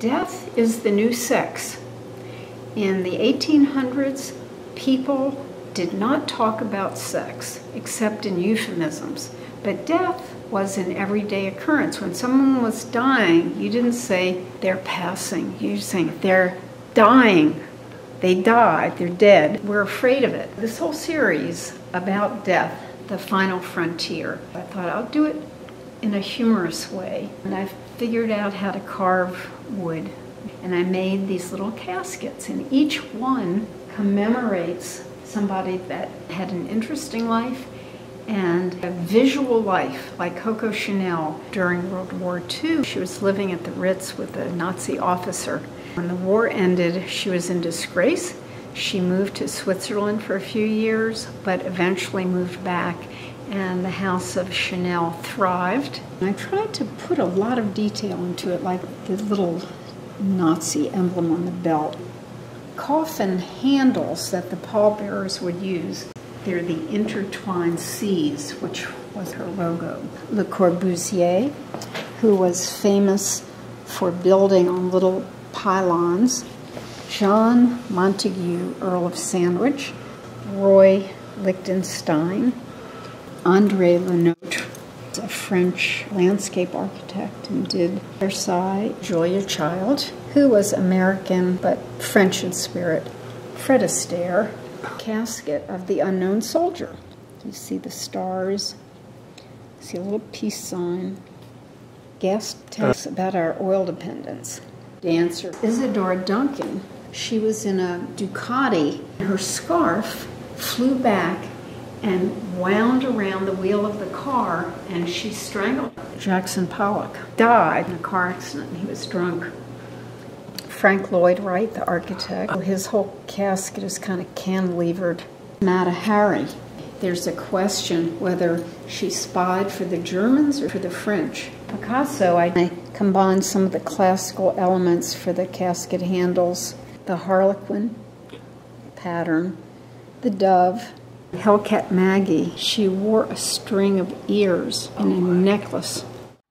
Death is the new sex. In the 1800s, people did not talk about sex except in euphemisms, but death was an everyday occurrence. When someone was dying, you didn't say they're passing, you were saying they're dying. They died, they're dead. We're afraid of it. This whole series about death, the final frontier, I thought I'll do it in a humorous way. And I figured out how to carve wood. And I made these little caskets, and each one commemorates somebody that had an interesting life and a visual life, like Coco Chanel during World War II. She was living at the Ritz with a Nazi officer. When the war ended, she was in disgrace. She moved to Switzerland for a few years, but eventually moved back, and the house of Chanel thrived. And I tried to put a lot of detail into it, like the little Nazi emblem on the belt. Coffin handles that the pallbearers would use, they're the intertwined C's, which was her logo. Le Corbusier, who was famous for building on little pylons. John Montague, Earl of Sandwich. Roy Lichtenstein. André Lenotre, a French landscape architect and did Versailles. Julia Child, who was American but French in spirit. Fred Astaire, casket of the unknown soldier. You see the stars, see a little peace sign. Gas tax about our oil dependence. Dancer Isadora Duncan, she was in a Ducati. Her scarf flew back and wound around the wheel of the car, and she strangled. Jackson Pollock died in a car accident. He was drunk. Frank Lloyd Wright, the architect, his whole casket is kind of cantilevered. Mata Hari, there's a question whether she spied for the Germans or for the French. Picasso, I combined some of the classical elements for the casket handles. The harlequin pattern, the dove. Hellcat Maggie, she wore a string of ears and a necklace.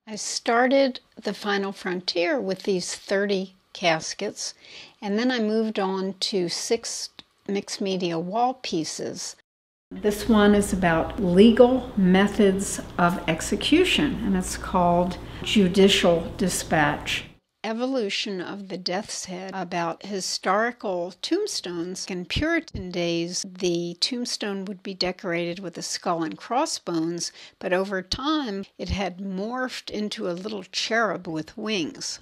I started the Final Frontier with these 30 caskets, and then I moved on to 6 mixed media wall pieces. This one is about legal methods of execution, and it's called Judicial Dispatch. Evolution of the Death's Head, about historical tombstones. In Puritan days, the tombstone would be decorated with a skull and crossbones, but over time it had morphed into a little cherub with wings.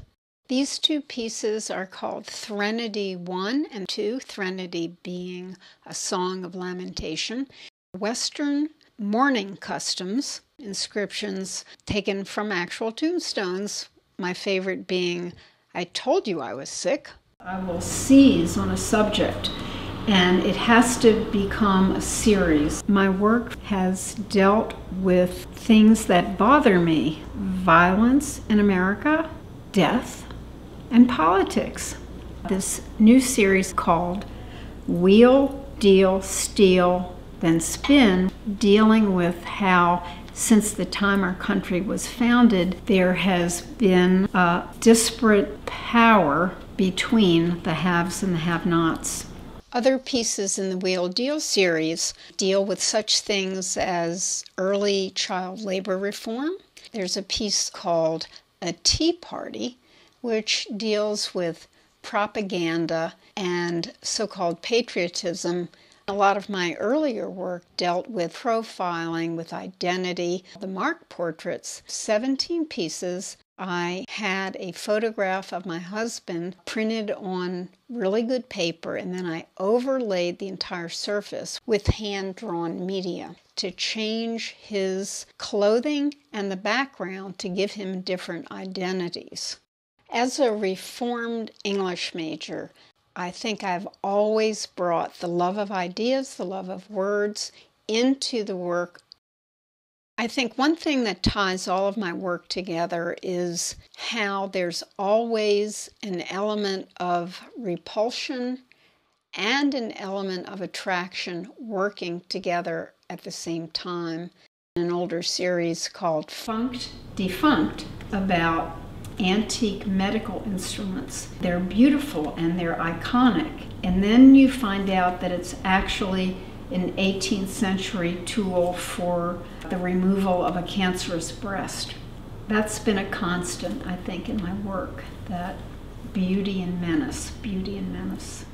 These 2 pieces are called Threnody 1 and 2, Threnody being a song of lamentation. Western mourning customs, inscriptions taken from actual tombstones, my favorite being, I told you I was sick. I will seize on a subject, and it has to become a series. My work has dealt with things that bother me: violence in America, death, and politics. This new series called Wheel, Deal, Steal, Then Spin, dealing with how since the time our country was founded, there has been a disparate power between the haves and the have-nots. Other pieces in the Wheel Deal series deal with such things as early child labor reform. There's a piece called A Tea Party, which deals with propaganda and so-called patriotism. A lot of my earlier work dealt with profiling, with identity. The Mark portraits, 17 pieces. I had a photograph of my husband printed on really good paper, and then I overlaid the entire surface with hand-drawn media to change his clothing and the background to give him different identities. As a reformed English major, I think I've always brought the love of ideas, the love of words into the work. I think one thing that ties all of my work together is how there's always an element of repulsion and an element of attraction working together at the same time. An older series called Funked Defunct, about antique medical instruments. They're beautiful and they're iconic. And then you find out that it's actually an 18th century tool for the removal of a cancerous breast. That's been a constant, I think, in my work, that beauty and menace, beauty and menace.